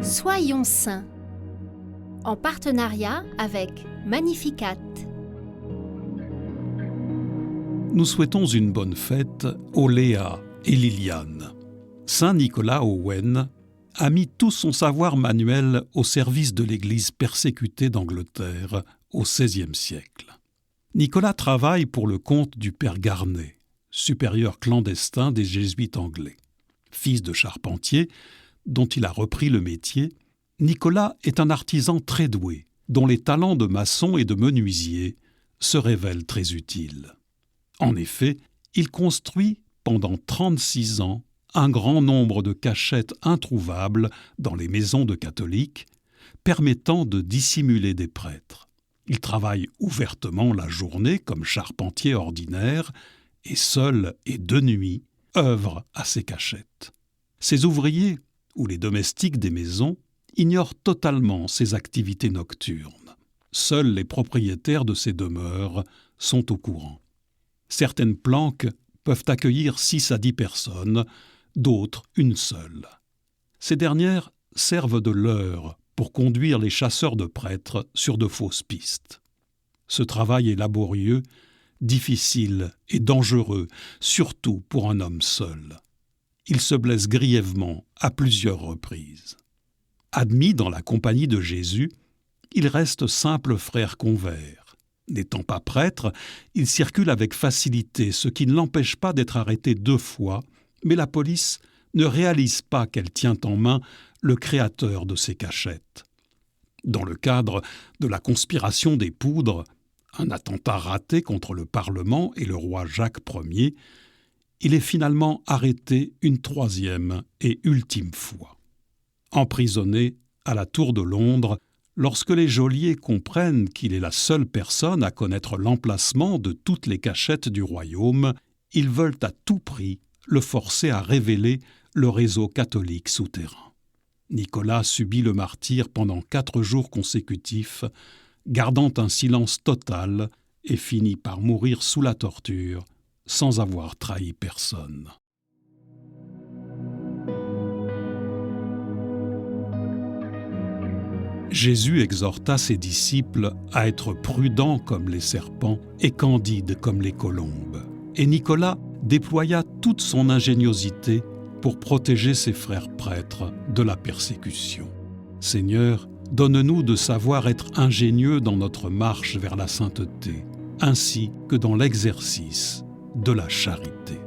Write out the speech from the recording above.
Soyons saints, en partenariat avec Magnificat. Nous souhaitons une bonne fête aux Léa et Liliane. Saint Nicolas Owen a mis tout son savoir manuel au service de l'Église persécutée d'Angleterre au XVIe siècle. Nicolas travaille pour le compte du père Garnet, supérieur clandestin des jésuites anglais. Fils de charpentier, dont il a repris le métier, Nicolas est un artisan très doué, dont les talents de maçon et de menuisier se révèlent très utiles. En effet, il construit, pendant 36 ans, un grand nombre de cachettes introuvables dans les maisons de catholiques, permettant de dissimuler des prêtres. Il travaille ouvertement la journée comme charpentier ordinaire et seul et de nuit œuvre à ses cachettes. Ses ouvriers, ou les domestiques des maisons, ignorent totalement ses activités nocturnes. Seuls les propriétaires de ces demeures sont au courant. Certaines planques peuvent accueillir 6 à 10 personnes, d'autres une seule. Ces dernières servent de leurre pour conduire les chasseurs de prêtres sur de fausses pistes. Ce travail est laborieux, difficile et dangereux, surtout pour un homme seul. Il se blesse grièvement à plusieurs reprises. Admis dans la compagnie de Jésus, il reste simple frère convers. N'étant pas prêtre, il circule avec facilité, ce qui ne l'empêche pas d'être arrêté 2 fois, mais la police ne réalise pas qu'elle tient en main le créateur de ces cachettes. Dans le cadre de la conspiration des poudres, un attentat raté contre le Parlement et le roi Jacques Ier, il est finalement arrêté une 3e et ultime fois. Emprisonné à la Tour de Londres, lorsque les geôliers comprennent qu'il est la seule personne à connaître l'emplacement de toutes les cachettes du royaume, ils veulent à tout prix le forcer à révéler le réseau catholique souterrain. Nicolas subit le martyre pendant 4 jours consécutifs, gardant un silence total et finit par mourir sous la torture, sans avoir trahi personne. Jésus exhorta ses disciples à être prudents comme les serpents et candides comme les colombes. Et Nicolas déploya toute son ingéniosité pour protéger ses frères prêtres de la persécution. Seigneur, donne-nous de savoir être ingénieux dans notre marche vers la sainteté, ainsi que dans l'exercice de la charité.